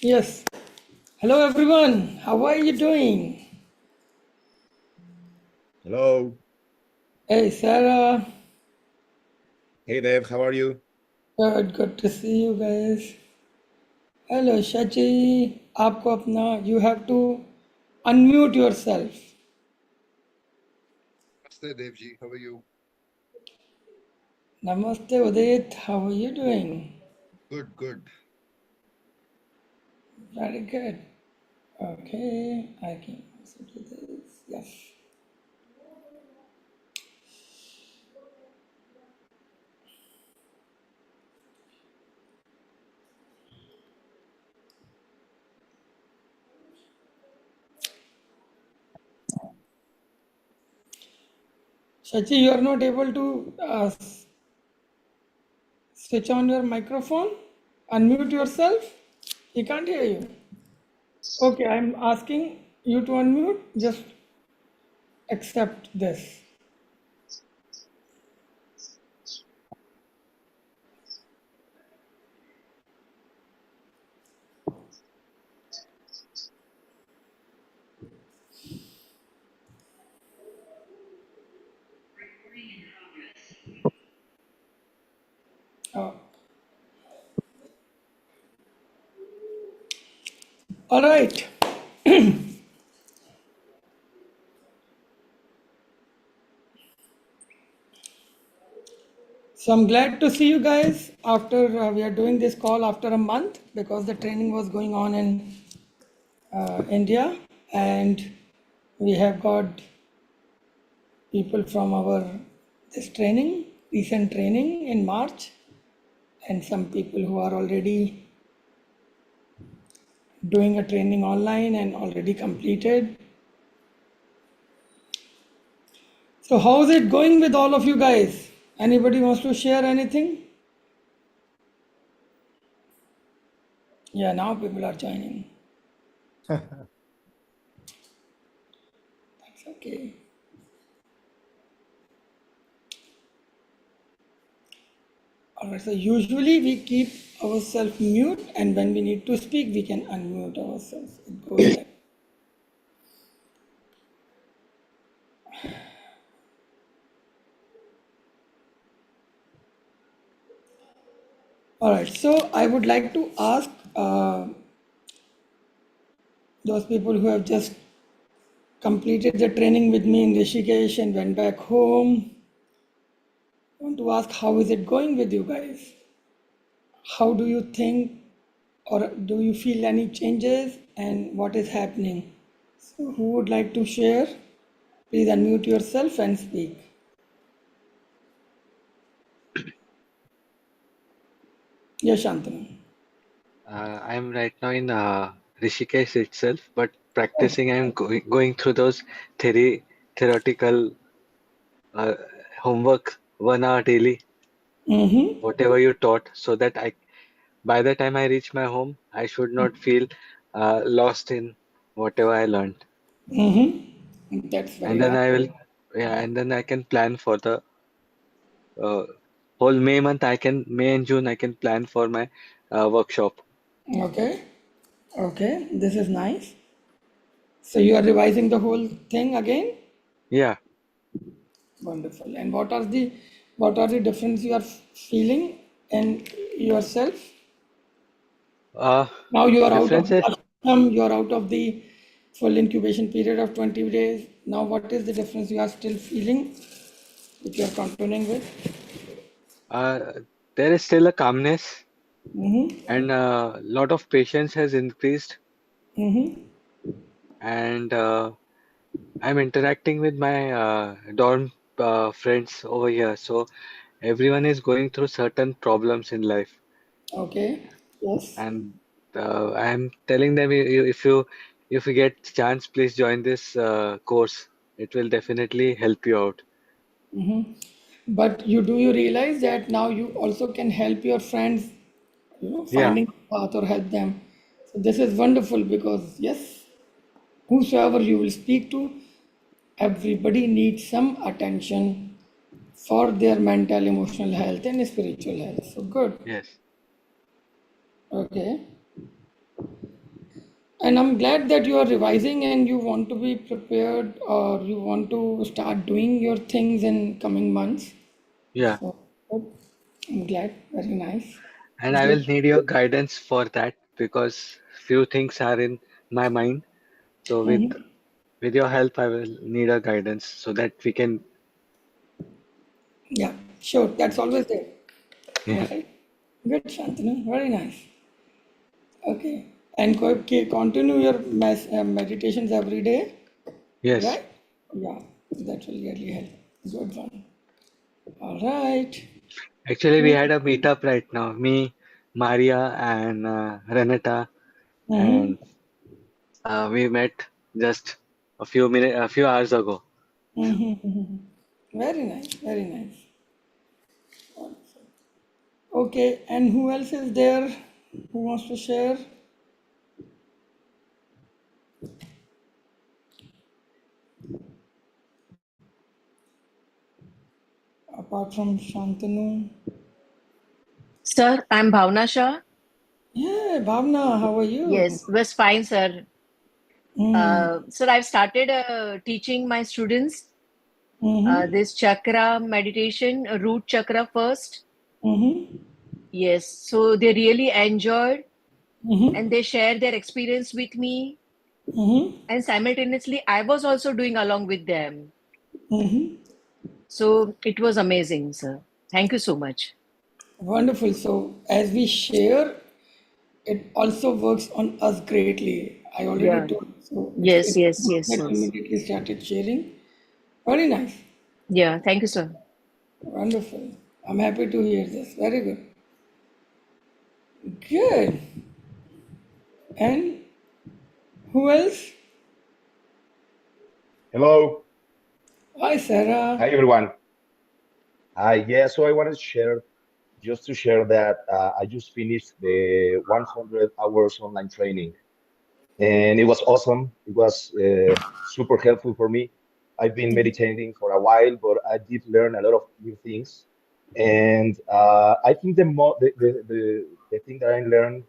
Yes. Hello, everyone. How are you doing? Hello. Hey, Sarah. Hey Dev, how are you? Good to see you guys. Hello, Shachi. आपको अपना you have to unmute yourself. Namaste, Devji. How are you? Namaste, Udit. How are you doing? Good, good. Very good. Okay, I can also do this. Yes. Shachi, you are not able to switch on your microphone. Unmute yourself. He can't hear you. Okay, I'm asking you to unmute. Just accept this. Oh. All right. So I'm glad to see you guys after we are doing this call after a month because the training was going on in India, and we have got people from our this training, recent training in March, and some people who are already doing a training online and already completed. So how's it going with all of you guys? Anybody wants to share anything? Yeah, now people are joining. That's okay. All right, so usually we keep ourselves mute, and when we need to speak, we can unmute ourselves. It goes like. All right, so I would like to ask those people who have just completed the training with me in Rishikesh and went back home. I want to ask how is it going with you guys? How do you think, or do you feel any changes, and what is happening? So, who would like to share? Please unmute yourself and speak. Yes, Shantanu. I'm right now in Rishikesh itself, but practicing, I'm going through those theoretical uh, homework 1 hour daily, Mm-hmm. whatever you taught, so that by the time I reach my home, I should not feel lost in whatever I learned. Mm-hmm. That's very And then nice. I will, yeah, and then I can plan for the uh, whole May month. May and June, I can plan for my workshop. Okay. Okay. This is nice. So you are revising the whole thing again? Yeah. Wonderful. And what are the difference you are feeling in yourself? Uh, Now you are out of difference the is ashram, you are out of the full incubation period of 20 days. Now what is the difference you are still feeling, which you are continuing with? uh, there is still a calmness, Mm-hmm. and a lot of patience has increased, Mm-hmm. and I'm interacting with my dorm friends over here, so everyone is going through certain problems in life, Okay. Yes. and I'm telling them, if you get chance, please join this course. It will definitely help you out. But you realize that now you also can help your friends, Yeah. finding a path or help them. So this is wonderful because yes, whosoever you will speak to, everybody needs some attention for their mental, emotional health and spiritual health. So good. Yes. Okay. And I'm glad that you are revising and you want to be prepared or you want to start doing your things in coming months. Yeah, So good. I'm glad. Very nice. and I will Good. need your guidance for that because few things are in my mind. So with your help, I will need a guidance so that we can. Yeah, sure. That's always there. Yeah. Right. Good, Shantanu. Very nice. Okay. And continue your meditations every day, Yes. right? Yeah, that will really help. Good one. All right. Actually, we had a meetup right now. Me, Maria, and Renata, Mm-hmm. and we met just a few hours ago. Mm-hmm. Very nice. Very nice. Okay. And who else is there who wants to share apart from Shantanu? Sir, I'm Bhavna Shah. Yeah, Bhavna, how are you? Yes, was fine, sir. Mm. Sir, I've started teaching my students Mm-hmm. this chakra meditation, root chakra first. Mm-hmm. Yes, so they really enjoyed and Mm-hmm. they share their experience with me. Mm-hmm. And simultaneously, I was also doing along with them. Mm-hmm. So it was amazing, sir. Thank you so much. Wonderful. So as we share, it also works on us greatly. I already Yeah. told you. So Yes, it's yes, good yes, that you yes. immediately started sharing. Very nice. Yeah, thank you, sir. Wonderful. I'm happy to hear this. Very good. Good. And who else? Hello. Hi, Sarah. Hi, everyone. Hi. Yeah, so I wanted to share, just to share that I just finished the 100 hours online training, and it was awesome. It was super helpful for me. I've been meditating for a while, but I did learn a lot of new things. And I think the thing that I learned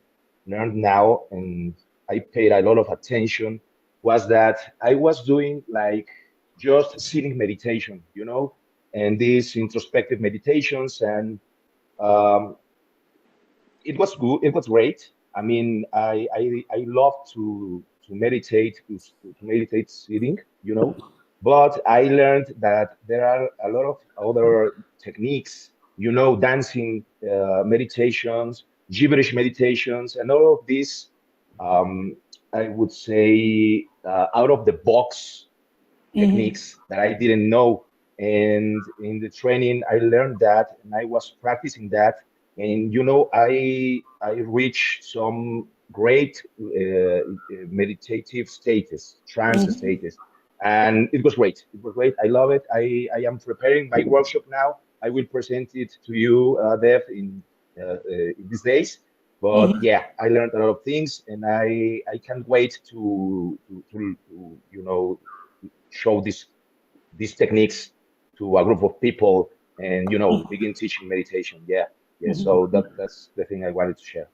now, and I paid a lot of attention, was that I was doing like just sitting meditation, and these introspective meditations, and um, it was good. It was great. I mean, I love to meditate to meditate sitting, but I learned that there are a lot of other techniques, dancing meditations, gibberish meditations, and all of these. Um, I would say out of the box techniques that I didn't know. And in the training, I learned that, and I was practicing that. And I reached some great meditative status, trance status, and it was great. It was great. I love it. I am preparing my workshop now. I will present it to you, Dev, in these days. But yeah, I learned a lot of things, and I can't wait to show these techniques to a group of people and begin teaching meditation. Yeah, so that's the thing I wanted to share.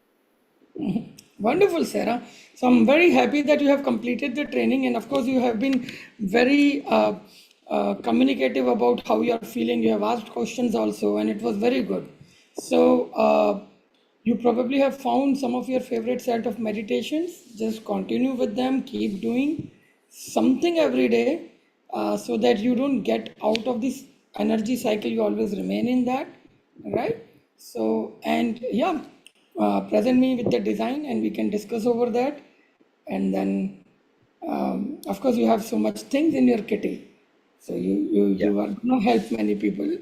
Wonderful, Sarah. So I'm very happy that you have completed the training, and of course, you have been very communicative about how you are feeling. You have asked questions also, and it was very good. So you probably have found some of your favorite set of meditations. Just continue with them. Keep doing something every day, so that you don't get out of this energy cycle. You always remain in that, right? So and yeah, present me with the design and we can discuss over that. And then of course you have so much things in your kitty, so Yeah, you are going to help many people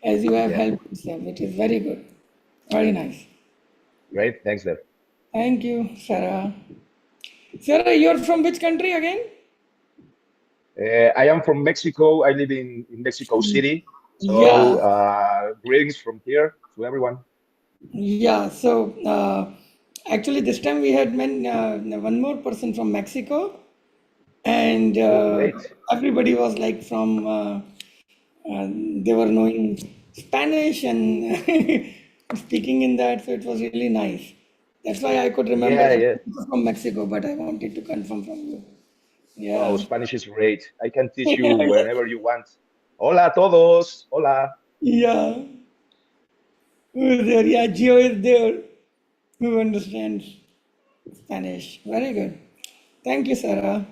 as you have yeah, helped yourself. It is very good, very nice. great. Thanks, Dev. Thank you, Sarah. Sarah, you're from which country again? I am from Mexico. I live in Mexico City. So Yeah, greetings from here to everyone. yeah. So actually this time we had one more person from Mexico, and Oh, great. everybody was like from they were knowing Spanish and speaking in that, so it was really nice. That's why I could remember Yeah, that yeah. you were from Mexico, but I wanted to confirm from you. Oh, Yeah. Spanish is great. I can teach you whenever you want. Hola a todos. Hola. Yeah. Who is there? Yeah, Gio is there. Who understands Spanish? Very good. Thank you, Sarah.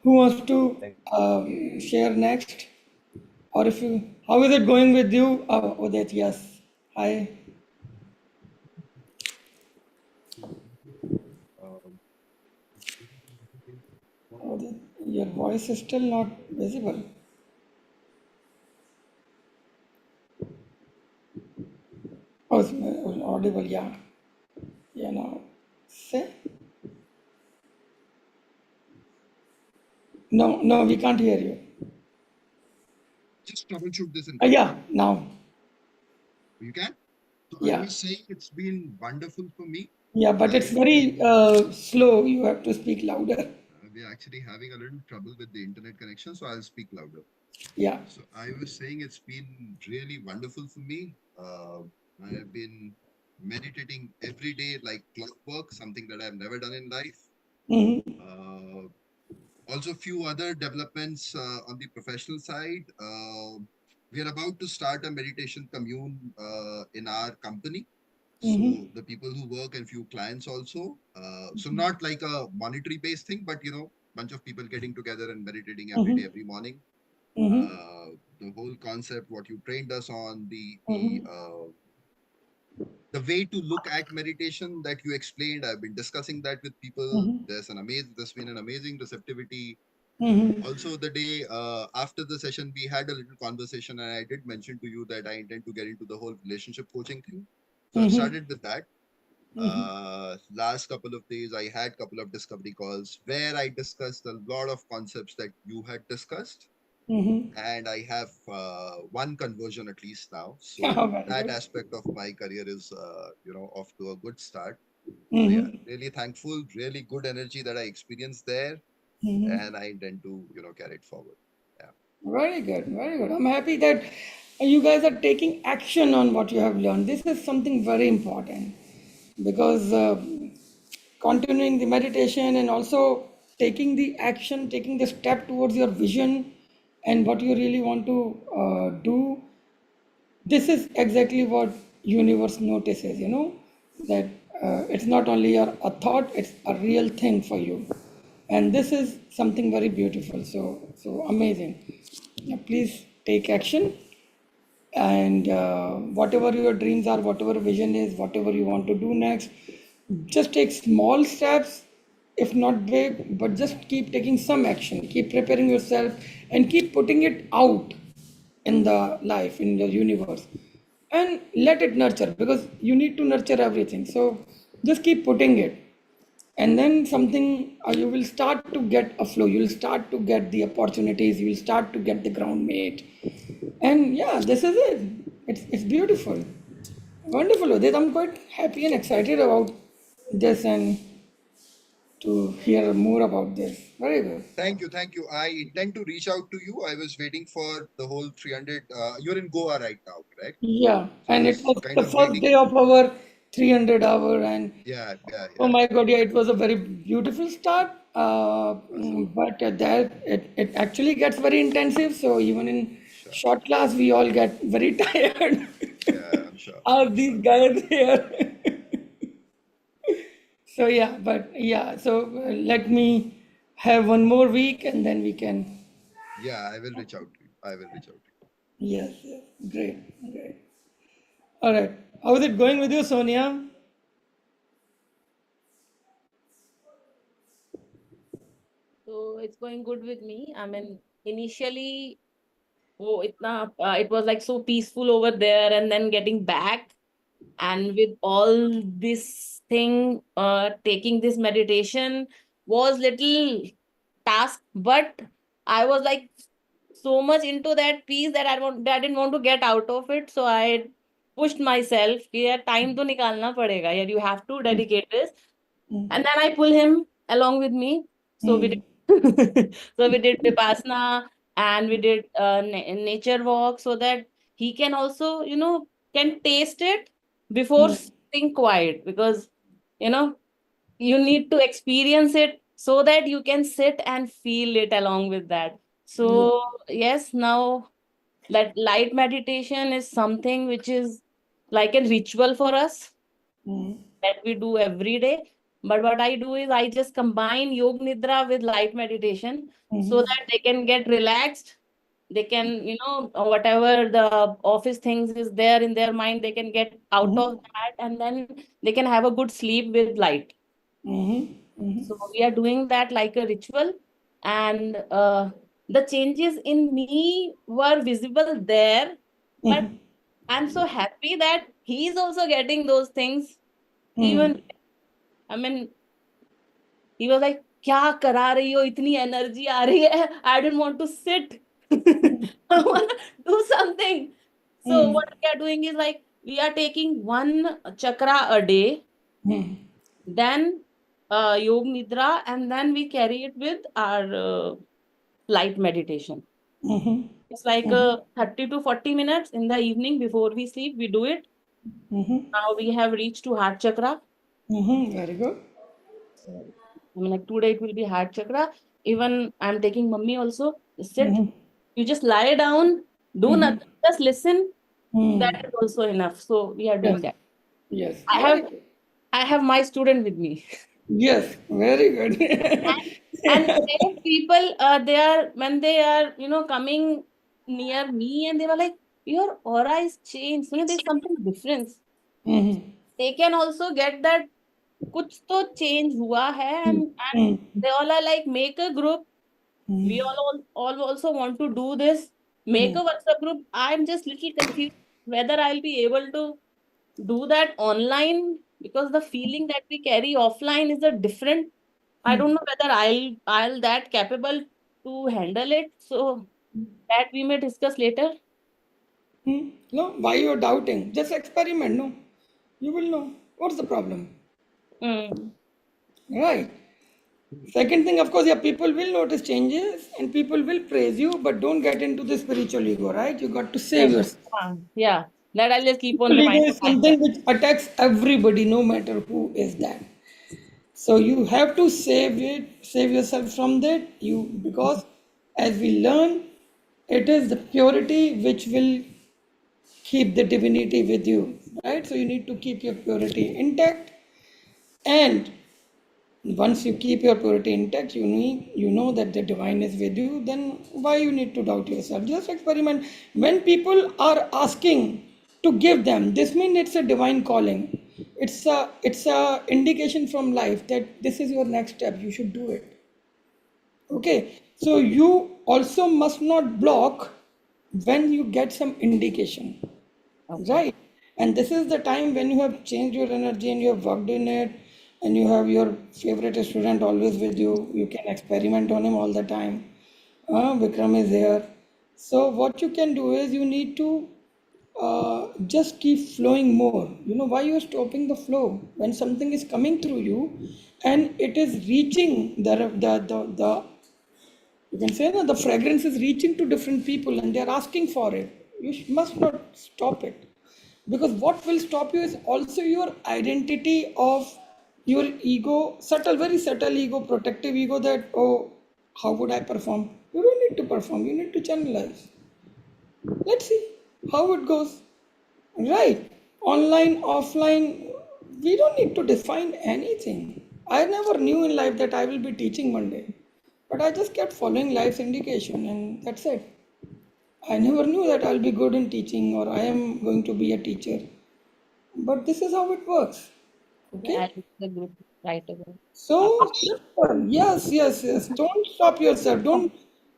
Who wants to Thank share next? Or if you, how is it going with you? Udit, yes. Hi. Um, Udit, your voice is still not visible. Oh, it's audible, yeah. Yeah, now. Say? No, no, we can't hear you. just troubleshoot this and Yeah, now. you can. So I Yeah. was saying it's been wonderful for me. Yeah, but it's I've very been slow. You have to speak louder. we're actually having a little trouble with the internet connection, so I'll speak louder. Yeah. So I was saying it's been really wonderful for me. I have been meditating every day like clockwork, something that I've never done in life. Mm-hmm. Uh, Also, few other developments on the professional side. We are about to start a meditation commune in our company. Mm-hmm. So the people who work and few clients also. So not like a monetary based thing, but bunch of people getting together and meditating every day, Mm-hmm. every morning. Mm-hmm. The whole concept, what you trained us on, Mm-hmm. the way to look at meditation that you explained. I've been discussing that with people. Mm-hmm. There's been an amazing receptivity. Mm-hmm. Also, the day after the session, we had a little conversation, and I did mention to you that I intend to get into the whole relationship coaching thing. So I've Mm-hmm. started with that. Mm-hmm. Last couple of days, I had couple of discovery calls where I discussed a lot of concepts that you had discussed, Mm-hmm. and I have one conversion at least now. Oh, So very that good. aspect of my career is, off to a good start. So yeah, Mm-hmm. really thankful, really good energy that I experienced there, Mm-hmm. and I intend to, carry it forward. Yeah. Very good. Very good. I'm happy that you guys are taking action on what you have learned. This is something very important because continuing the meditation and also taking the action, taking the step towards your vision and what you really want to do, this is exactly what universe notices, that it's not only a thought, it's a real thing for you. And this is something very beautiful, so amazing. Now, please take action, and whatever your dreams are, whatever vision is, whatever you want to do next, just take small steps, if not big, but just keep taking some action, keep preparing yourself, and keep putting it out in the life, in the universe, and let it nurture, because you need to nurture everything. So just keep putting it, and then something, you will start to get a flow, you will start to get the opportunities, you will start to get the ground made. And yeah, this is it. It's beautiful. Wonderful, Udit. I'm quite happy and excited about this and to hear more about this. Very good. Thank you, thank you. I intend to reach out to you. I was waiting for the whole 300. You're in Goa right now, correct? Yeah, So I and it was was kind the of first waiting. day of our 300 hour, and Yeah, yeah, oh yeah. my God, yeah, it was a very beautiful start. Awesome. But there, it actually gets very intensive. So even in Sure. short class, we all get very tired. Yeah, I'm sure. Are I'm these sure. guys here? So yeah, but yeah, so let me have one more week and then we can. Yeah, I will reach out to you. I will reach out to you. Yes, yes, great, great. All right, how is it going with you, Sonia? So it's going good with me. I mean, initially, it was like so peaceful over there, and then getting back, and with all this thing, taking this meditation was little task, but I was like so much into that piece that I didn't want to get out of it. So I pushed myself. Yeah, time to nikalna padega. Yeah, you have to dedicate this. And then I pull him along with me. So we Hmm. did so we did Vipassana, and we did nature walk, so that he can also, can taste it before Hmm. think quiet, because you know you need to experience it so that you can sit and feel it along with that. So yes, now that light meditation is something which is like a ritual for us that we do every day. But what I do is I just combine yog nidra with light meditation so that they can get relaxed. They can, whatever the office things is there in their mind, they can get out of that, and then they can have a good sleep with light. So we are doing that like a ritual, and the changes in me were visible there, but I'm so happy that he's also getting those things. Even, I mean, he was like, क्या करा रही हो, इतनी energy आ रही है, I didn't want to sit. I want to do something. So what we are doing is like we are taking one chakra a day, then yog nidra, and then we carry it with our light meditation. It's like 30 to 40 minutes in the evening before we sleep. We do it. Now we have reached to heart chakra. Very good. So, I mean, like today it will be heart chakra. Even I'm taking mummy also. Sit. You just lie down, do nothing, just listen. That is also enough. So we are doing Yes. that. Yes. I Very have good. I have my student with me. Yes. Very good. And many people, they are, when they are, coming near me, and they were like, your aura is changed. There's something different. They can also get that कुछ तो change हुआ है, and they all are like, make a group. We all also want to do this. Make a WhatsApp group. I'm just little confused whether I'll be able to do that online, because the feeling that we carry offline is a different. I don't know whether I'll that capable to handle it. So that we may discuss later. No, why you're doubting? Just experiment. No, you will know. What's the problem? Mm. Right. Second thing, of course, yeah, people will notice changes and people will praise you, but don't get into the spiritual ego, right? You got to save Yes. yourself. Yeah. That I'll just keep on Spiritual ego reminding is myself. something which attacks everybody, no matter who is that. So you have to save it, save yourself from that. Because as we learn, it is the purity which will keep the divinity with you, right? So you need to keep your purity intact, and once you keep your purity intact, you know that the divine is with you. Then why you need to doubt yourself? Just experiment. When people are asking to give them, this means it's a divine calling. It's a indication from life that this is your next step, you should do it. Okay, so you also must not block when you get some indication, Okay. right? And this is the time when you have changed your energy and you have worked in it, and you have your favorite student always with you. You can experiment on him all the time. Vikram is here. So what you can do is you need to just keep flowing more. You know why you are stopping the flow? When something is coming through you and it is reaching the you can say that the fragrance is reaching to different people and they are asking for it. You must not stop it. Because what will stop you is also your identity of your ego, subtle, very subtle ego, protective ego that, oh, how would I perform? You don't need to perform, you need to channelize. Let's see how it goes. Right. Online, offline, we don't need to define anything. I never knew in life that I will be teaching Monday, but I just kept following life's indication, and that's it. I never knew that I'll be good in teaching or I am going to be a teacher, but this is how it works. Okay, Okay. I'll do the group right away. So, simple. Yes, yes, yes. Don't stop yourself. Don't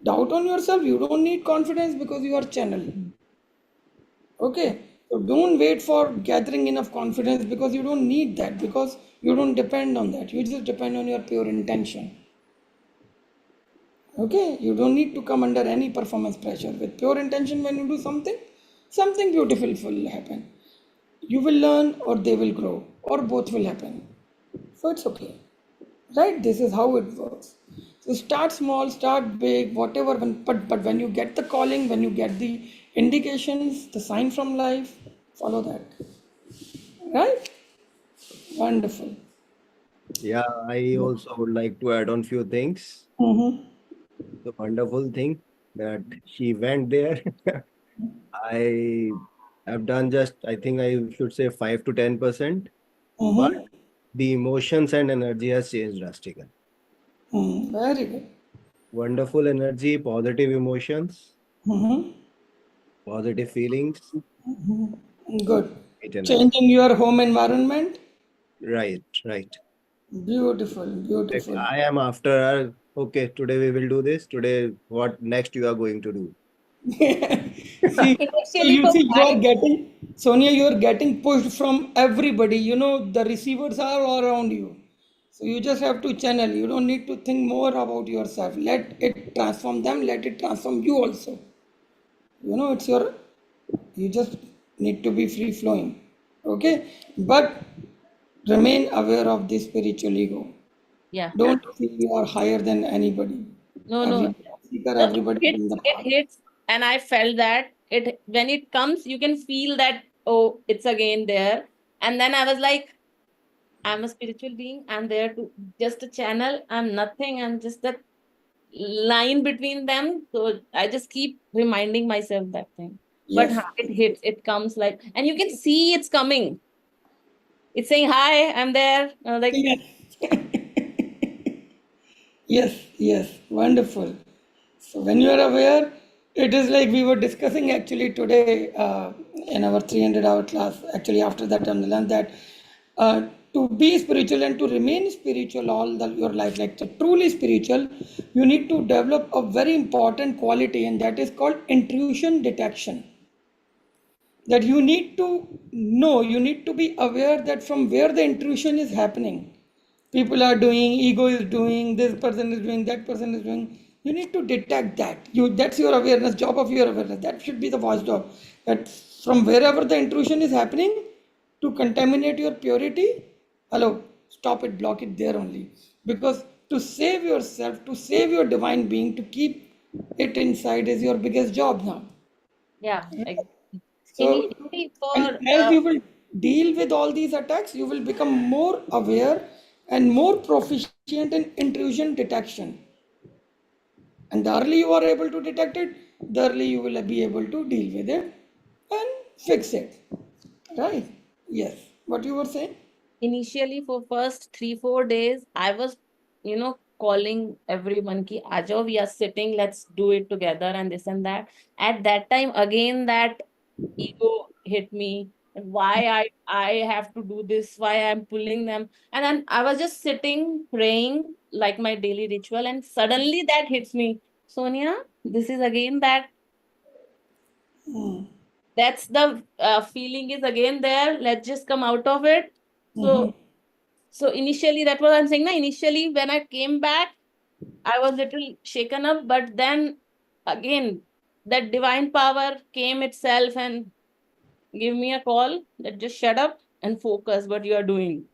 doubt on yourself. You don't need confidence because you are channel. Okay, so don't wait for gathering enough confidence because you don't need that, because you don't depend on that. You just depend on your pure intention. Okay, you don't need to come under any performance pressure. With pure intention, when you do something, something beautiful will happen. You will learn, or they will grow, or both will happen. So it's okay, right? This is how it works. So start small, start big, whatever. But when you get the calling, when you get the indications, the sign from life, follow that, right? Wonderful. Yeah, I also would like to add on few things. Mm-hmm. The wonderful thing that she went there. I have done just, I think I should say 5 to 10%, but Mm-hmm. the emotions and energy has changed drastically. Very good. Wonderful energy, positive emotions, Mm-hmm. positive feelings, Good. great energy. Changing your home environment. Right, right. Beautiful, Like beautiful. I am after her. Okay, today we will do this. Today, what next you are going to do? Initially You for see, you are 5, getting, Sonia, you are getting pushed from everybody. You know, the receivers are all around you. So you just have to channel. You don't need to think more about yourself. Let it transform them, let it transform you also. You know, it's your, you just need to be free flowing. Okay? But remain aware of the spiritual ego. yeah. Don't feel you are higher than anybody. No, no. Everybody is seeker, No, everybody is in the it path. hits, and I felt that it when it comes, you can feel that, oh, it's again there. And then I was like, I'm a spiritual being. I'm there to just a channel. I'm nothing. I'm just that line between them. So I just keep reminding myself that thing. But Yes. it hits, it comes like, and you can see it's coming. It's saying, hi, I'm there. Like, Yes. Yes, yes, wonderful. So when you are aware, it is like we were discussing actually today in our 300-hour class. Actually, after that, I learned that to be spiritual and to remain spiritual your life, like to truly spiritual, you need to develop a very important quality, and that is called intrusion detection. That you need to know, you need to be aware that from where the intrusion is happening. People are doing, ego is doing, this person is doing, that person is doing. You need to detect that. You, that's your awareness, job of your awareness. That should be the watchdog. That from wherever the intrusion is happening to contaminate your purity, hello, stop it, block it there only. Because to save yourself, to save your divine being, to keep it inside is your biggest job now. yeah, exactly. So, Initially and for as you will deal with all these attacks, you will become more aware and more proficient in intrusion detection. And the early you are able to detect it, the early you will be able to deal with it and fix it. Right? Yes. What you were saying? initially for first 3 4 days, I was, calling everyone ki ajo, we are sitting, let's do it together and this and that. At that time again, that ego hit me. And why I have to do this, why I'm pulling them. And then I was just sitting praying like my daily ritual, and suddenly that hits me. Sonia, this is again that's the feeling is again there. Let's just come out of it. So initially, that was I'm saying. Na, initially, when I came back, I was little shaken up, but then again, that divine power came itself and give me a call that just shut up and focus what you are doing.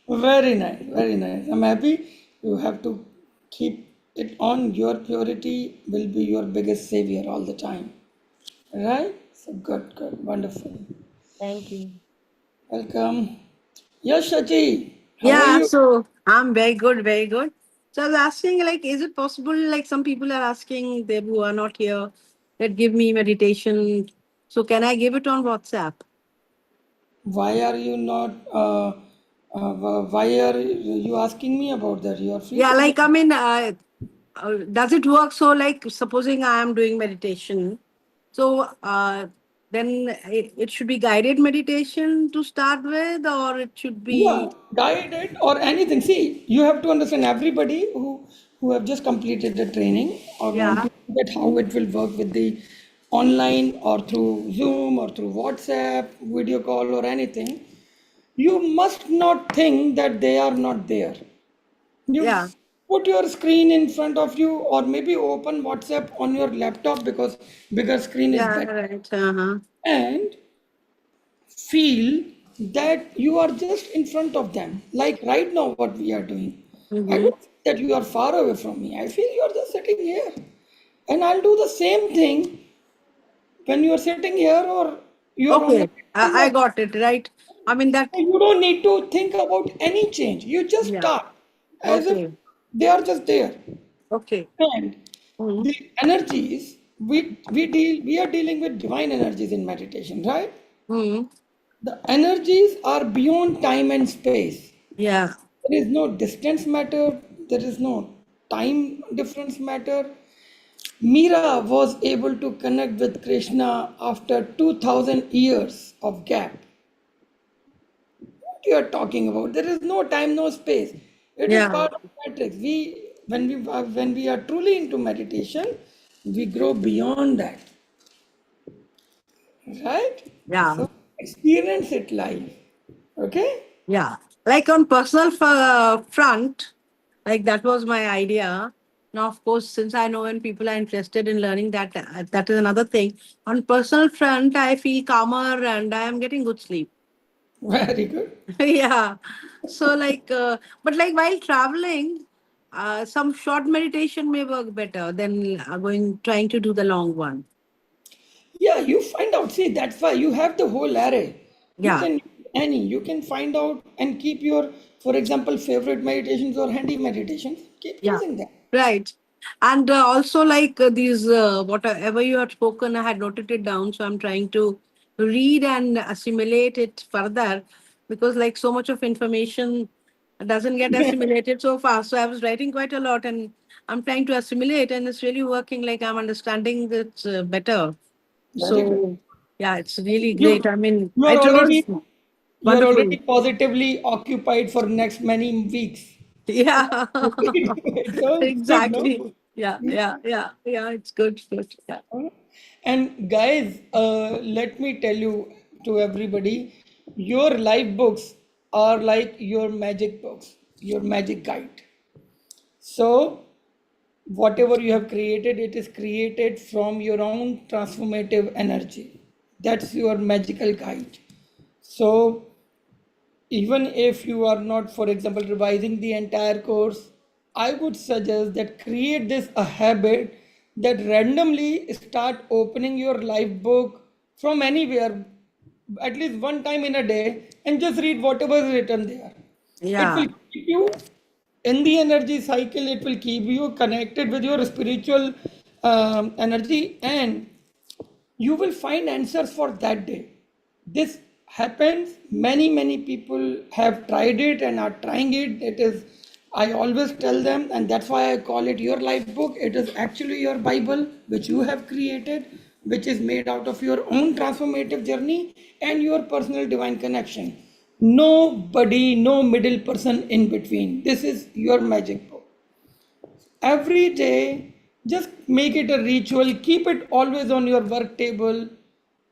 Very nice, very nice. I'm happy. You have to keep it on. Your purity will be your biggest savior all the time. Right? So good, good, wonderful. Thank you. Welcome. Yes, Shachi, how are Yeah, you? so I'm very good, very good. So I was asking, like, is it possible, like, some people are asking, they who are not here, that give me meditation. So can I give it on WhatsApp? Why are you not? Why are you asking me about that? You are free Yeah, to give. like, I mean, does it work? So, like, supposing I am doing meditation, so then it should be guided meditation to start with, or it should Yeah, be, guide it or anything. See, you have to understand everybody who have just completed the training or want yeah, to know that how it will work with the online or through Zoom or through WhatsApp, video call or anything. You must not think that they are not there. You yeah, put your screen in front of you or maybe open WhatsApp on your laptop because bigger screen is yeah, better. right. Uh-huh. And feel that you are just in front of them. Like right now, what we are doing. I Mm-hmm. don't feel that you are far away from me. I feel you are just sitting here. And I'll do the same thing when you are sitting here or you are on the Okay, platform I or got it, right. I mean that. You don't need to think about any change. You just Yeah. start as if Okay. they are just there. Okay. And Hmm. the energies, we are dealing with divine energies in meditation, right? Hmm. The energies are beyond time and space. Yeah. There is no distance matter, there is no time difference matter. Mira was able to connect with Krishna after 2000 years of gap. What you are talking about? There is no time, no space. It is Yeah. part of matrix. When we are truly into meditation, we grow beyond that, right? Yeah. So experience it live. Okay? Yeah. Like on personal front, like that was my idea. Now, of course, since I know when people are interested in learning that, that is another thing. On personal front, I feel calmer and I am getting good sleep. Very good. Yeah. So like, but like while traveling, some short meditation may work better than trying to do the long one. Yeah, you find out. See, that's why you have the whole array. You Yeah. can any. You can find out and keep your, for example, favorite meditations or handy meditations. Keep Yeah, using them. right. And also, like these, whatever you had spoken, I had noted it down. So I'm trying to read and assimilate it further because, like, so much of information doesn't get assimilated so fast. So I was writing quite a lot and I'm trying to assimilate, and it's really working. Like, I'm understanding it better. Very good. So, yeah, it's really great. You I mean, you are it was already wonderful. positively occupied for next many weeks. So Yeah, it's good, no? exactly. Yeah, yeah, yeah, yeah. It's good, good. Yeah, And guys, let me tell you to everybody, your life books are like your magic books, your magic guide. So whatever you have created, it is created from your own transformative energy. That's your magical guide. So even if you are not, for example, revising the entire course, I would suggest that create this a habit that randomly start opening your life book from anywhere at least one time in a day and just read whatever is written there. It yeah, will keep you in the energy cycle, it will keep you connected with your spiritual energy, and you will find answers for that day. This happens. Many people have tried it and are trying it. It is, I always tell them, and that's why I call it your life book. It is actually your Bible, which you have created, which is made out of your own transformative journey and your personal divine connection. Nobody, no middle person in between. This is your magic book. Every day, just make it a ritual. Keep it always on your work table.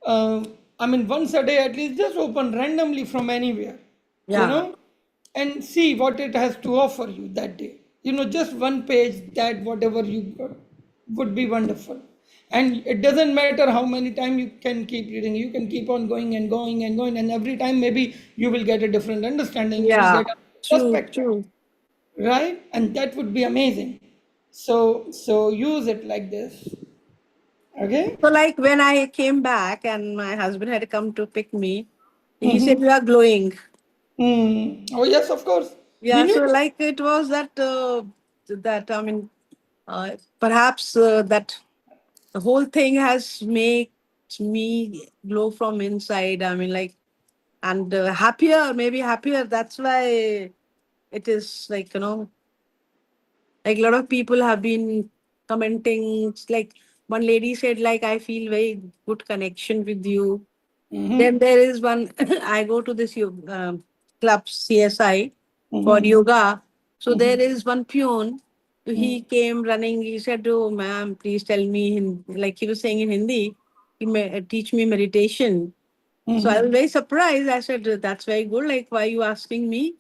uh, I mean, once a day at least, just open randomly from anywhere, you yeah, know, and see what it has to offer you that day. Just one page, that whatever you got would be wonderful. And it doesn't matter how many times you can keep reading, you can keep on going and going and going, and every time maybe you will get a different understanding, you will yeah. get a True, perspective, true. right? And that would be amazing. So use it like this. Okay. So, like when I came back and my husband had come to pick me, he said, "You are glowing." Oh yes, of course. We Yeah. need So, to. like it was that I mean, perhaps that the whole thing has made me glow from inside. I mean, like, and happier, maybe happier. That's why it is like, like a lot of people have been commenting. It's like one lady said, like, I feel very good connection with you. Then there is one, I go to this club CSI for yoga. So there is one peon. He came running. He said, "Oh, ma'am, please tell me," like he was saying in Hindi, teach me meditation. So I was very surprised. I said, "That's very good. Like, why are you asking me?"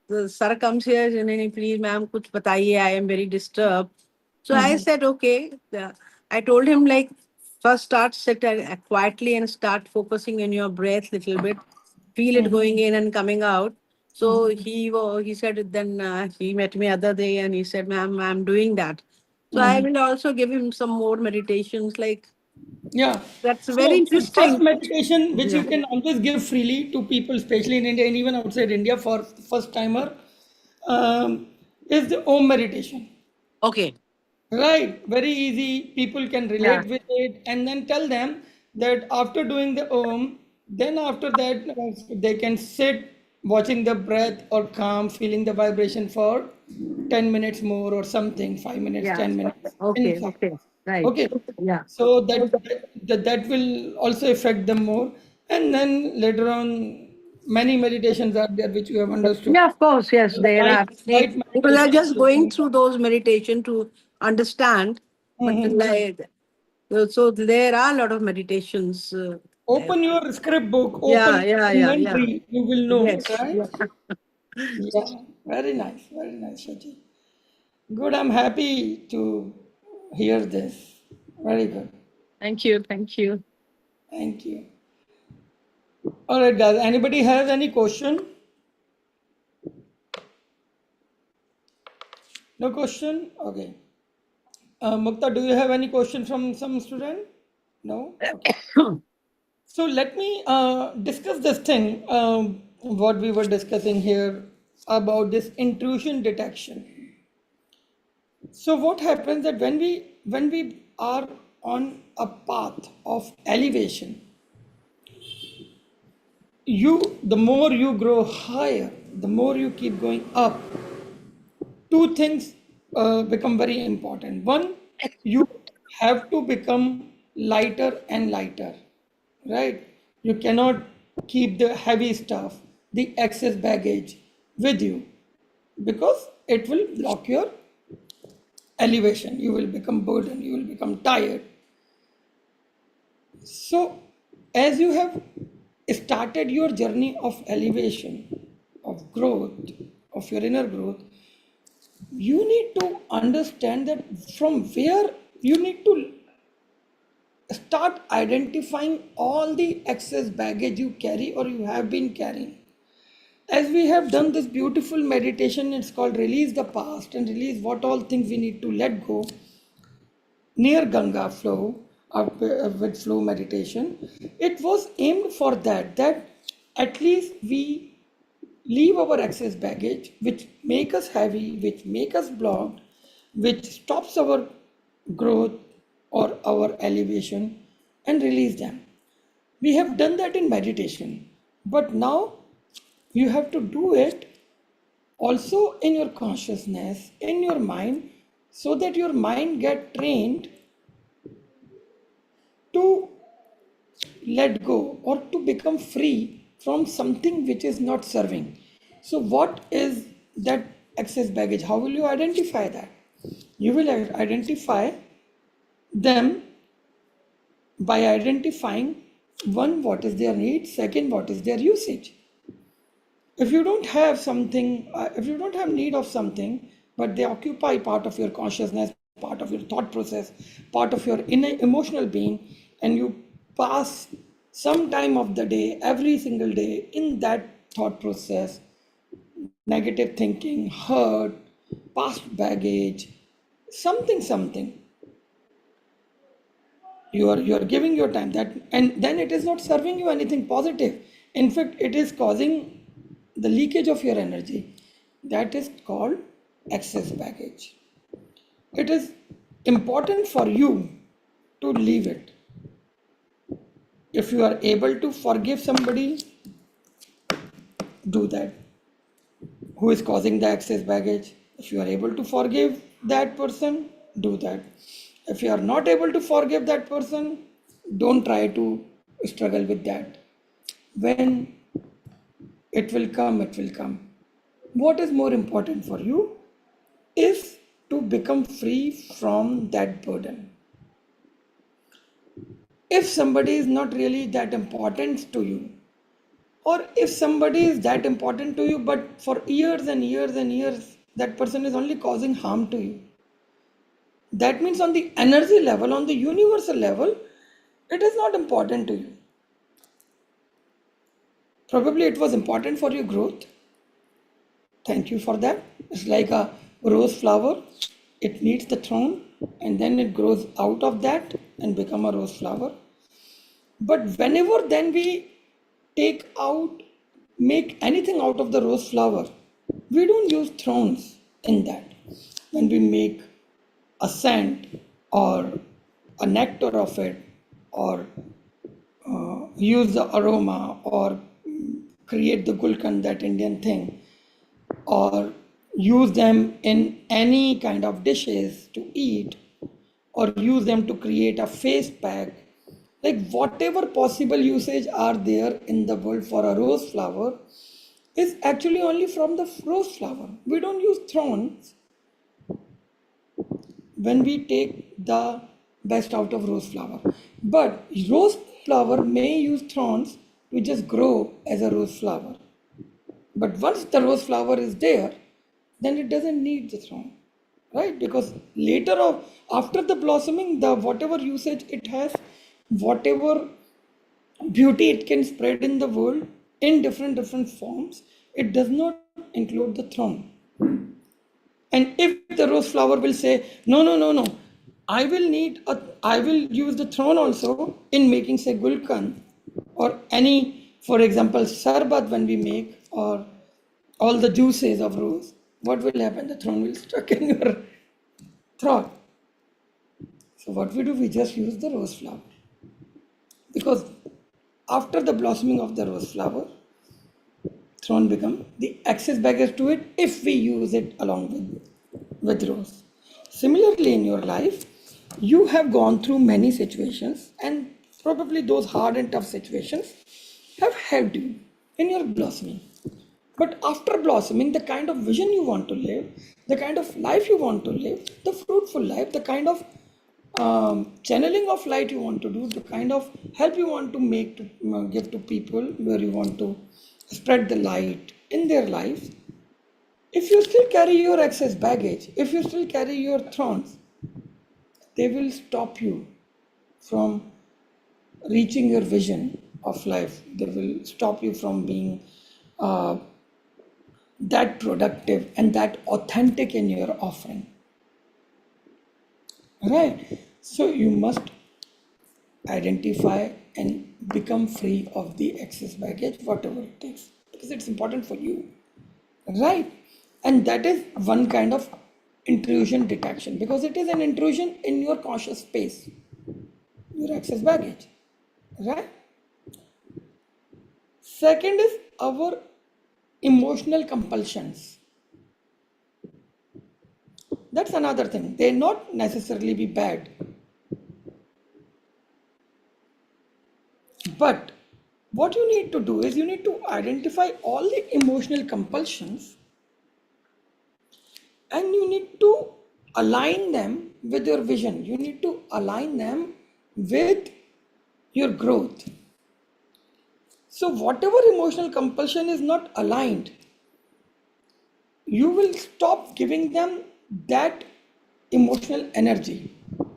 The sir comes here, and then, "Please, ma'am, kuch bataiye. I am very disturbed." So I said, "Okay." I told him, like, first start sit quietly and start focusing on your breath little bit. Feel it going in and coming out. So he said, then he met me other day and he said, "Ma'am, I'm doing that." So I will also give him some more meditations, like Yeah. That's very So the first interesting. meditation, which Yeah. you can always give freely to people, especially in India and even outside India for first timer, um, is the Om meditation. Okay. Right, very easy. People can Yeah. relate with it, and then tell them that after doing the Om, then after that they can sit watching the breath or calm, feeling the vibration for 10 minutes more or something, 5 minutes, Yeah. 10 minutes in Okay. Okay. silence. Right. Okay, Yeah. so that will also affect them more, and then later on, many meditations are there which you have understood. Yeah, of course. Yes, there Light, are. light People are just going meditation. through those meditation to understand, but Mhm. like, so there are a lot of meditations there. Open your script book, Yeah, open yeah, and yeah, then yeah. read. You will know, Yes. right? Yeah. Yeah, very nice, Shaji. Good, I'm happy to hear this. Very good. Thank you. Thank you. Thank you. All right, guys. Anybody has any question? No question? Okay. Mukta, do you have any question from some student? No? Okay. So let me discuss this thing, what we were discussing here about this intrusion detection. So what happens that when we are on a path of elevation, the more you grow higher, the more you keep going up, two things become very important. One, you have to become lighter and lighter, right? You cannot keep the heavy stuff, the excess baggage with you because it will block your elevation. You will become burdened, you will become tired. So, as you have started your journey of elevation, of growth, of your inner growth, you need to understand that from where you need to start identifying all the excess baggage you carry or you have been carrying. As we have done this beautiful meditation, it's called Release the Past and Release what all things we need to let go near Ganga flow with flow meditation. It was aimed for that at least we leave our excess baggage, which make us heavy, which make us blocked, which stops our growth or our elevation, and release them. We have done that in meditation, but now you have to do it also in your consciousness, in your mind, so that your mind get trained to let go or to become free from something which is not serving. So, what is that excess baggage? How will you identify that? You will identify them by identifying one, what is their need, second, what is their usage. If you don't have something, if you don't have need of something, but they occupy part of your consciousness, part of your thought process, part of your inner emotional being, and you pass some time of the day, every single day, in that thought process, negative thinking, hurt, past baggage, something, you are giving your time that, and then it is not serving you anything positive. In fact, it is causing the leakage of your energy. That is called excess baggage. It is important for you to leave it. If you are able to forgive somebody, do that, who is causing the excess baggage. If you are able to forgive that person, do that. If you are not able to forgive that person, don't try to struggle with that. When it will come, it will come. What is more important for you is to become free from that burden. If somebody is not really that important to you, or if somebody is that important to you, but for years and years and years, that person is only causing harm to you, that means on the energy level, on the universal level, it is not important to you. Probably it was important for your growth. Thank you for that. It's like a rose flower. It needs the thorn and then it grows out of that and become a rose flower. But whenever then we make anything out of the rose flower, we don't use thorns in that. When we make a scent or a nectar of it, or use the aroma, or create the gulkan, that Indian thing, or use them in any kind of dishes to eat, or use them to create a face pack, like whatever possible usage are there in the world for a rose flower is actually only from the rose flower. We don't use thorns when we take the best out of rose flower. But rose flower may use thorns to just grow as a rose flower. But once the rose flower is there, then it doesn't need the thorn, right? Because later on, after the blossoming, the whatever usage it has, whatever beauty it can spread in the world in different forms, it does not include the thorn. And if the rose flower will say, no, no, no, no, I will use the thorn also in making, say, gulkan or any, for example, sarbat when we make, or all the juices of rose, what will happen? The thorn will stuck in your throat. So what we do, we just use the rose flower. Because after the blossoming of the rose flower, thorn become the excess baggage to it if we use it along with rose. Similarly, in your life, you have gone through many situations, and probably those hard and tough situations have helped you in your blossoming. But after blossoming, the kind of vision you want to live, the kind of life you want to live, the fruitful life, the kind of channeling of light you want to do, the kind of help you want to make to give to people, where you want to spread the light in their lives. If you still carry your excess baggage, if you still carry your thorns, they will stop you from reaching your vision of life. They will stop you from being uh, that productive and that authentic in your offering. Right? So you must identify and become free of the excess baggage, whatever it takes, because it's important for you. Right? And that is one kind of intrusion detection, because it is an intrusion in your conscious space, your excess baggage. Right? Second is our emotional compulsions. That's another thing. They not necessarily be bad, but what you need to do is you need to identify all the emotional compulsions, and you need to align them with your vision. You need to align them with your growth. So, whatever emotional compulsion is not aligned, you will stop giving them that emotional energy.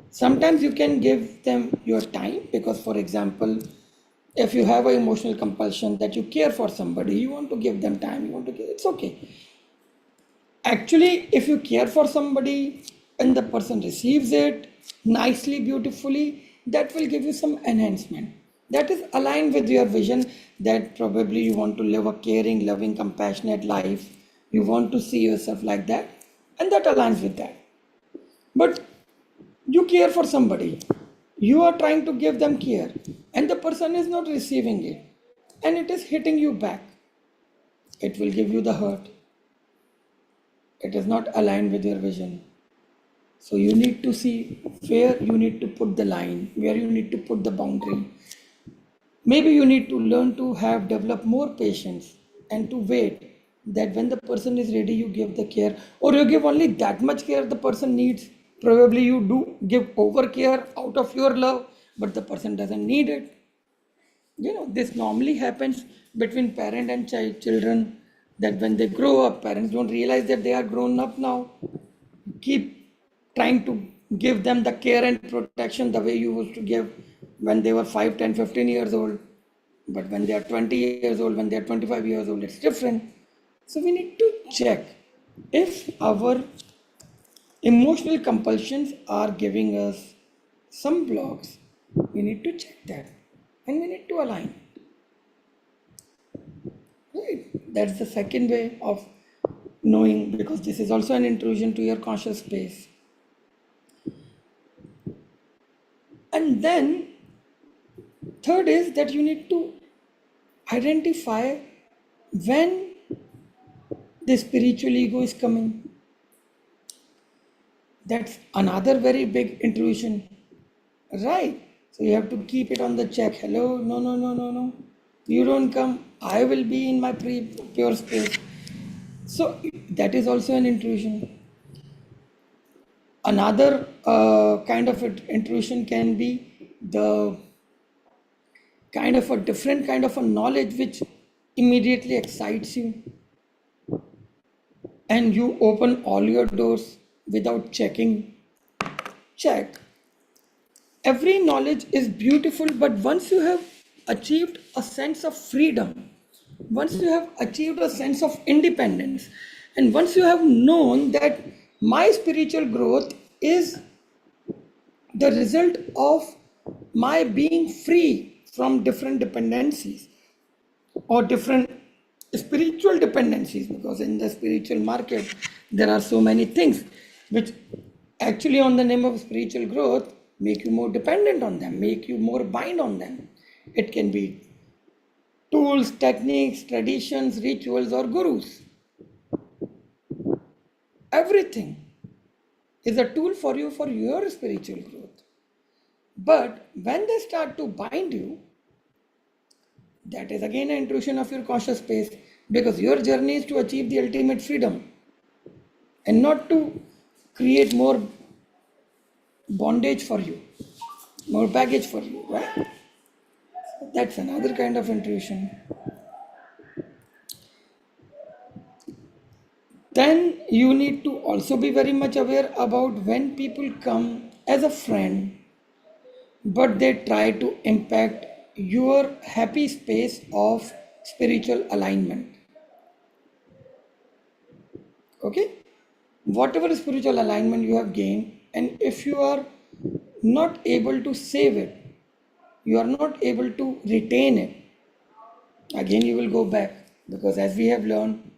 Sometimes you can give them your time, because, for example, if you have an emotional compulsion that you care for somebody, you want to give them time, you want to give, it's okay. Actually, if you care for somebody and the person receives it nicely, beautifully, that will give you some enhancement. That is aligned with your vision, that probably you want to live a caring, loving, compassionate life. You want to see yourself like that, and that aligns with that. But you care for somebody, you are trying to give them care, and the person is not receiving it, and it is hitting you back. It will give you the hurt. It is not aligned with your vision. So you need to see where you need to put the line, where you need to put the boundary. Maybe you need to learn to have develop more patience and to wait that when the person is ready, you give the care, or you give only that much care the person needs. Probably you do give over care out of your love, but the person doesn't need it. This normally happens between parent and children, that when they grow up, parents don't realize that they are grown up now. Keep trying to give them the care and protection the way you used to give when they were 5, 10, 15 years old. But when they are 20 years old, when they are 25 years old, it's different. So we need to check if our emotional compulsions are giving us some blocks. We need to check that. and we need to align. Right? That's the second way of knowing, because this is also an intrusion to your conscious space. And then third is that you need to identify when the spiritual ego is coming. That's another very big intrusion, right? So you have to keep it on the check. Hello, no, no, no, no, no. You don't come. I will be in my pure space. So that is also an intrusion. Another kind of intrusion can be the kind of a different kind of a knowledge which immediately excites you, and you open all your doors without checking. Check. Every knowledge is beautiful, but once you have achieved a sense of freedom, once you have achieved a sense of independence, and once you have known that my spiritual growth is the result of my being free from different dependencies or different spiritual dependencies, because in the spiritual market there are so many things which actually on the name of spiritual growth make you more dependent on them, make you more bind on them. It can be tools, techniques, traditions, rituals, or gurus. Everything is a tool for you for your spiritual growth. But when they start to bind you, that is again an intrusion of your conscious space, because your journey is to achieve the ultimate freedom and not to create more bondage for you, more baggage for you, right? That's another kind of intrusion. Then you need to also be very much aware about when people come as a friend, but they try to impact your happy space of spiritual alignment. Okay? Whatever spiritual alignment you have gained, and if you are not able to save it, you are not able to retain it, again you will go back, because as we have learned,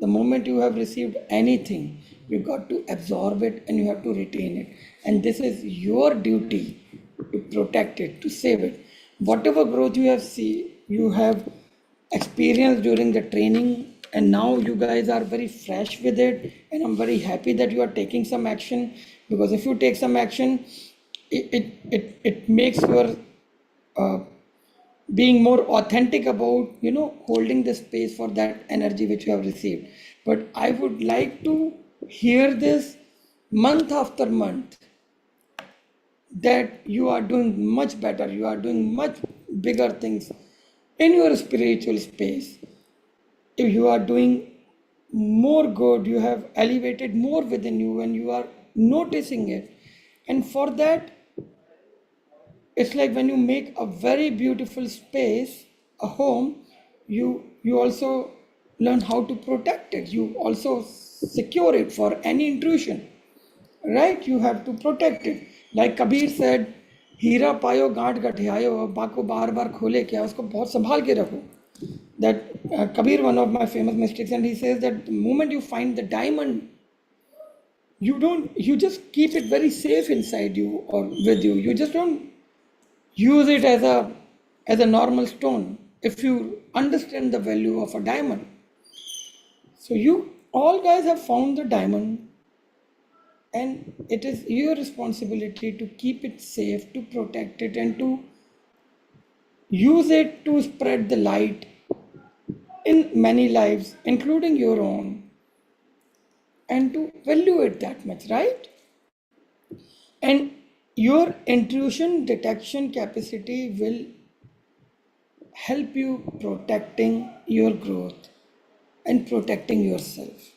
the moment you have received anything, you got to absorb it and you have to retain it, and this is your duty to protect it, to save it. Whatever growth you have you have experienced during the training, and now you guys are very fresh with it, and I'm very happy that you are taking some action, because if you take some action, it makes your uh, being more authentic about holding the space for that energy which you have received. But I would like to hear this month after month, that you are doing much better, you are doing much bigger things in your spiritual space. If you are doing more good, you have elevated more within you and you are noticing it, and for that, it's like when you make a very beautiful space, a home, you also learn how to protect it, you also secure it for any intrusion, right? You have to protect it. Like Kabir said, हीरा पायो गांठ गठियायो, बाको बार बार खोले क्या, उसको बहुत संभाल के रखो. That Kabir, one of my famous mystics, and he says that the moment you find the diamond, you just keep it very safe inside you or with you, you just don't use it as a normal stone. If you understand the value of a diamond, so you all guys have found the diamond, and it is your responsibility to keep it safe, to protect it, and to use it to spread the light in many lives, including your own, and to value it that much, right? And your intuition detection capacity will help you protecting your growth and protecting yourself,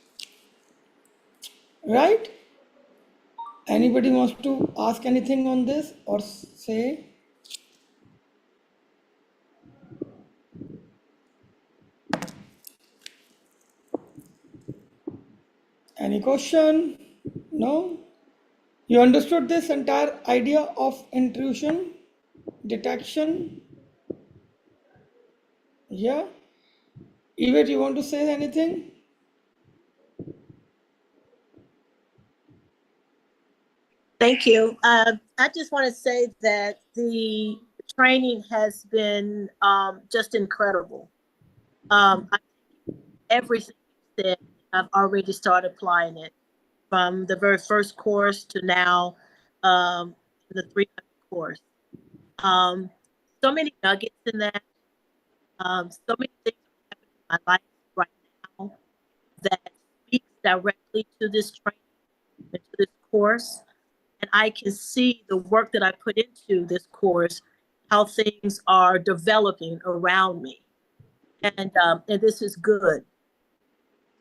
right? Anybody wants to ask anything on this or say any question? No? You understood this entire idea of intrusion detection? Yeah, Yvette, you want to say anything? Thank you. I just want to say that the training has been just incredible. I, everything you said, I've already started applying it from the very first course to now, the 300 course. Um, so many nuggets in that. So many things are happening in my life right now that speaks directly to this training and to this course. And I can see the work that I put into this course, how things are developing around me. And this is good.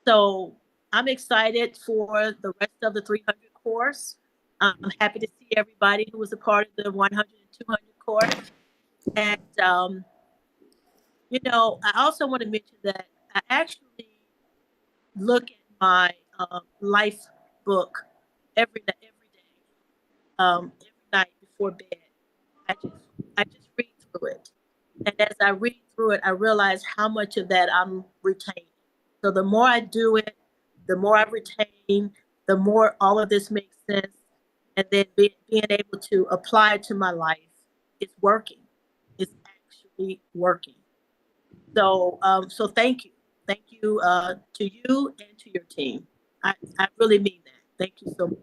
So I'm excited for the rest of the 300 course. I'm happy to see everybody who was a part of the 100 and 200 course. And, I also want to mention that I actually look at my life book every day, every night before bed. I just read through it, and as I read through it, I realize how much of that I'm retaining. So the more I do it, the more I retain, the more all of this makes sense, and then being able to apply it to my life, it's working. It's actually working. So thank you to you and to your team. I really mean that. Thank you so much.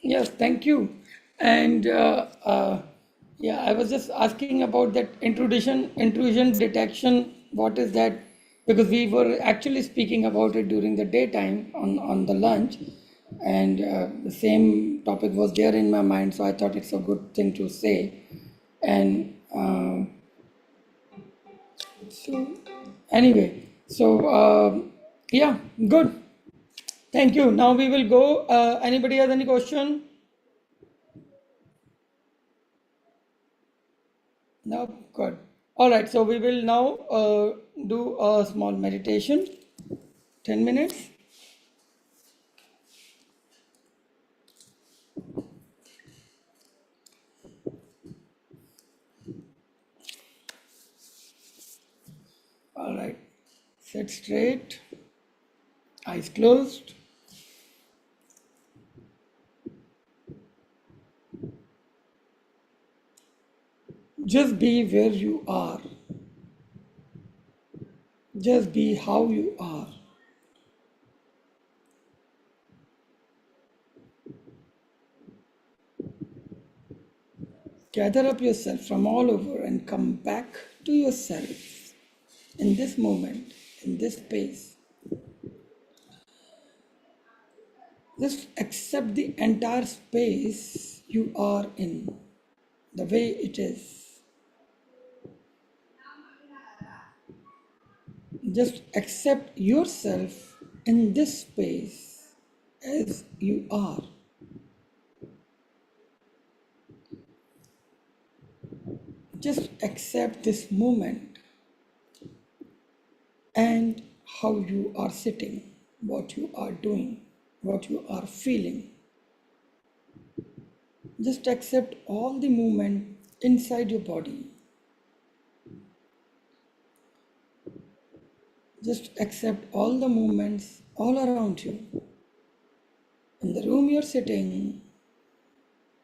Yes, thank you. And yeah, I was just asking about that intrusion detection. What is that? Because we were actually speaking about it during the daytime on the lunch, and the same topic was there in my mind. So I thought it's a good thing to say. And so anyway, so yeah, good. Thank you. Now we will go. Anybody has any question? No, good. All right, so we will now do a small meditation, 10 minutes. All right, sit straight, eyes closed. Just be where you are, just be how you are. Gather up yourself from all over and come back to yourself in this moment, in this space. Just accept the entire space you are in, the way it is. Just accept yourself in this space as you are. Just accept this moment and how you are sitting, what you are doing, what you are feeling. Just accept all the movement inside your body. Just accept all the movements all around you. In the room you're sitting,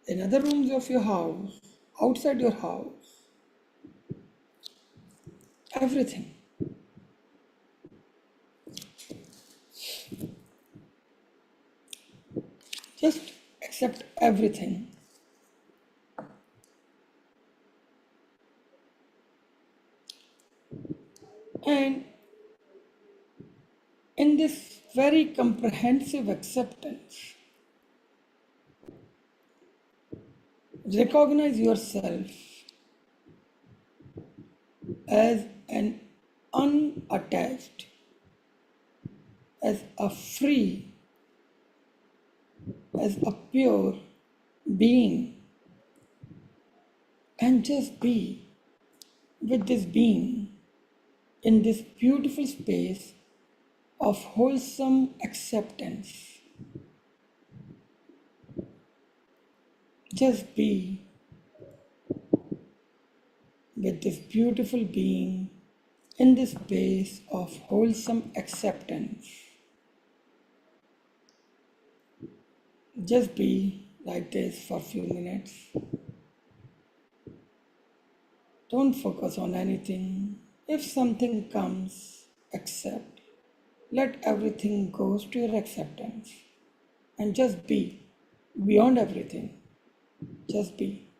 in other rooms of your house, outside your house, everything. Just accept everything. And in this very comprehensive acceptance, recognize yourself as an unattached, as a free, as a pure being, and just be with this being in this beautiful space of wholesome acceptance. Just be, with this beautiful being in this space of wholesome acceptance. Just be like this for a few minutes. Don't focus on anything. If something comes, accept. Let everything goes to your acceptance. And just be beyond everything. Just be.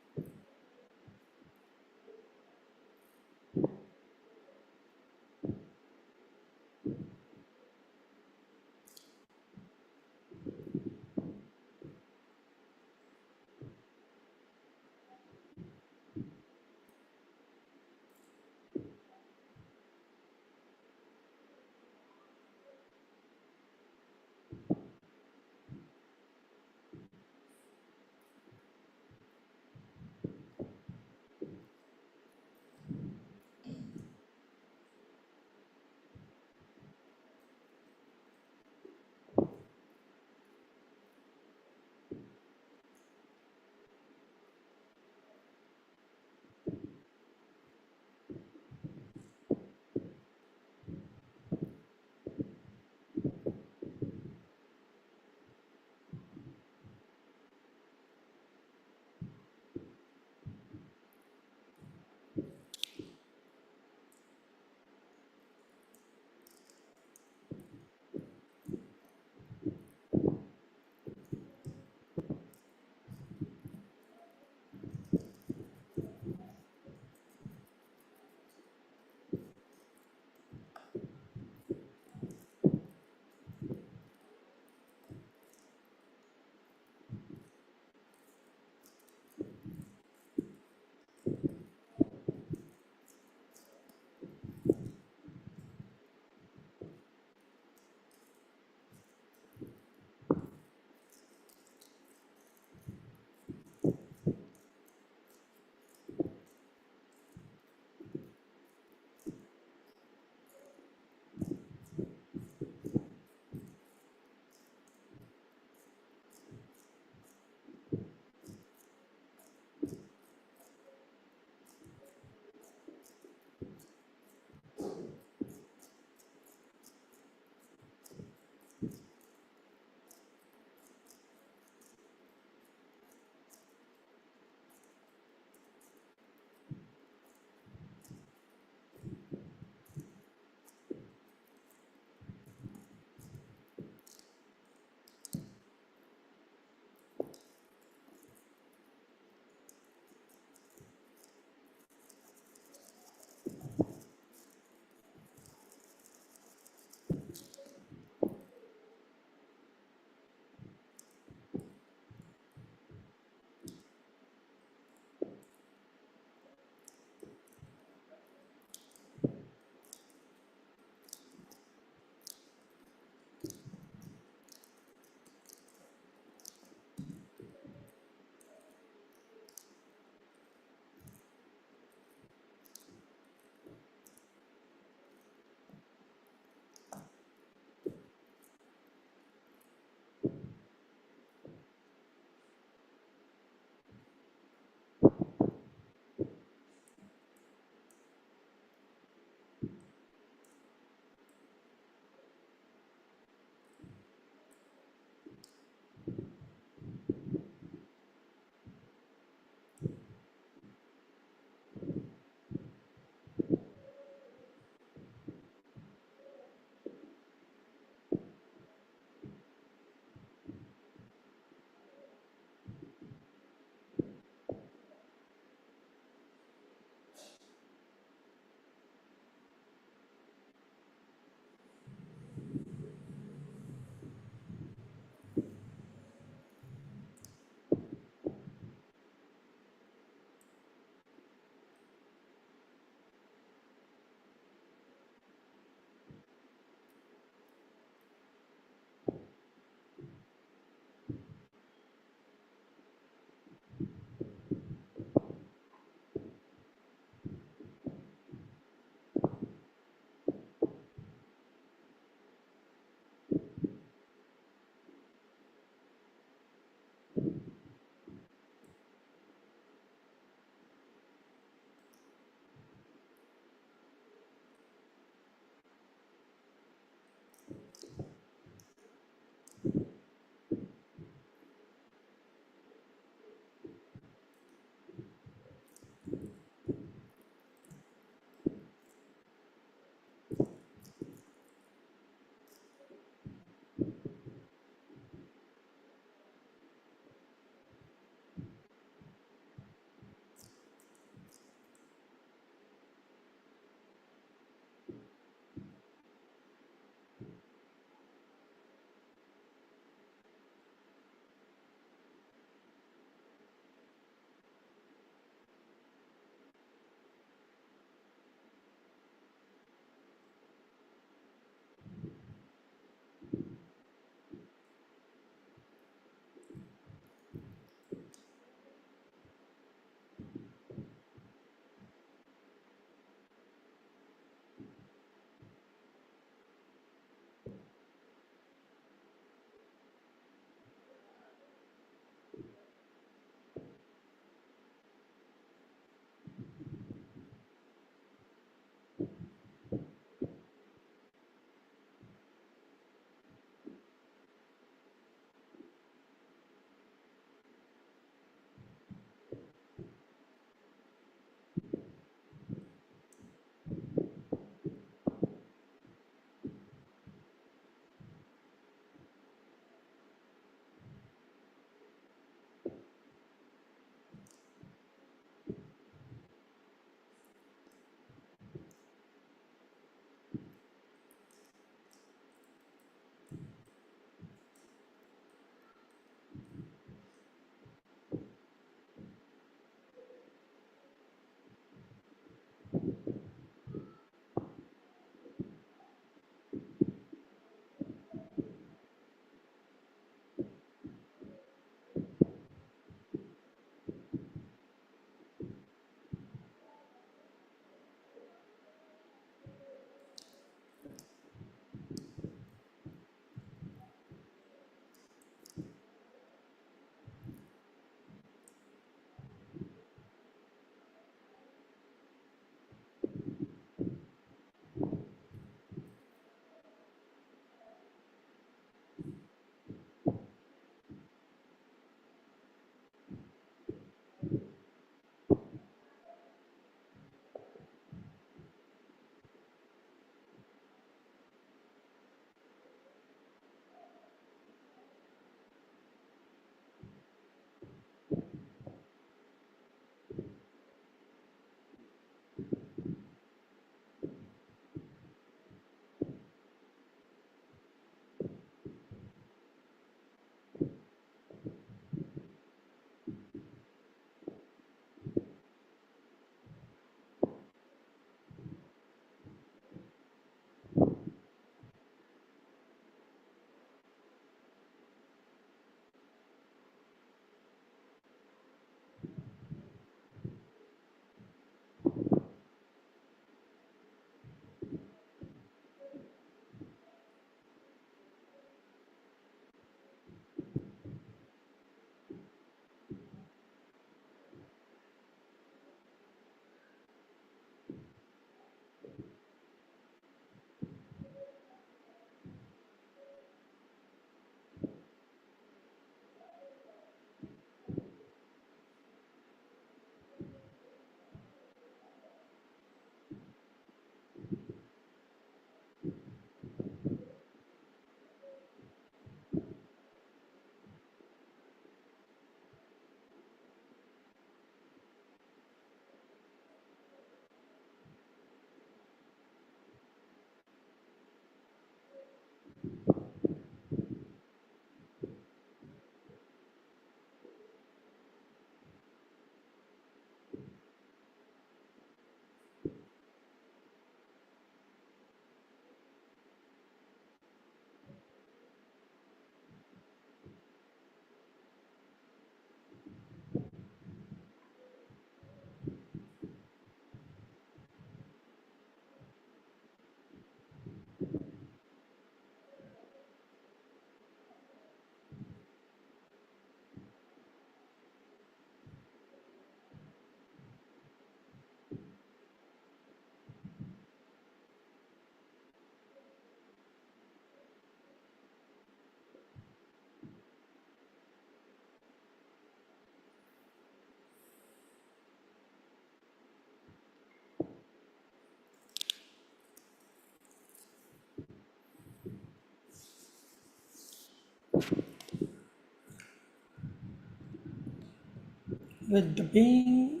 With the being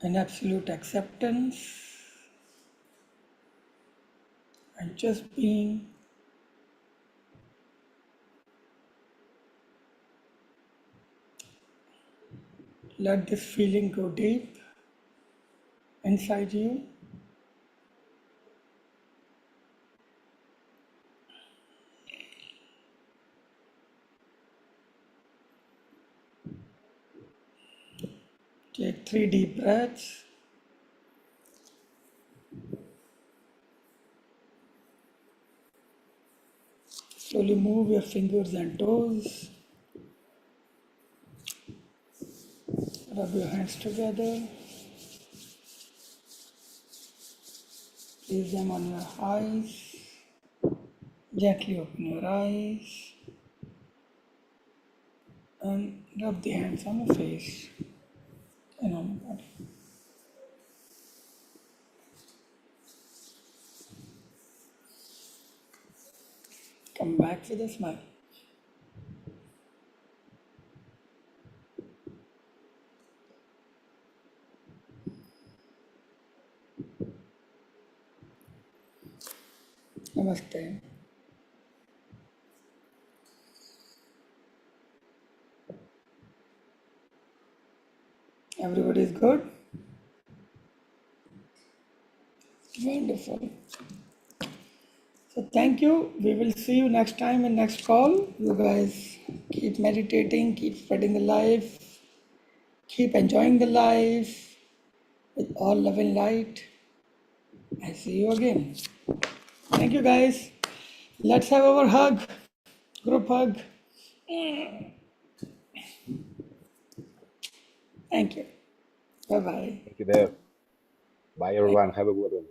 and absolute acceptance and just being, let this feeling go deep inside you. Take 3 deep breaths. Slowly move your fingers and toes. Rub your hands together. Place them on your eyes. Gently open your eyes and rub the hands on your face and on your body. Come back with a smile. Namaste. Everybody is good? Wonderful. So thank you. We will see you next time in next call. You guys keep meditating, keep spreading the life, keep enjoying the life with all love and light. I see you again. Thank you guys. Let's have our hug, group hug. Thank you. Bye bye. Thank you, Dev. Bye, everyone. Have a good one.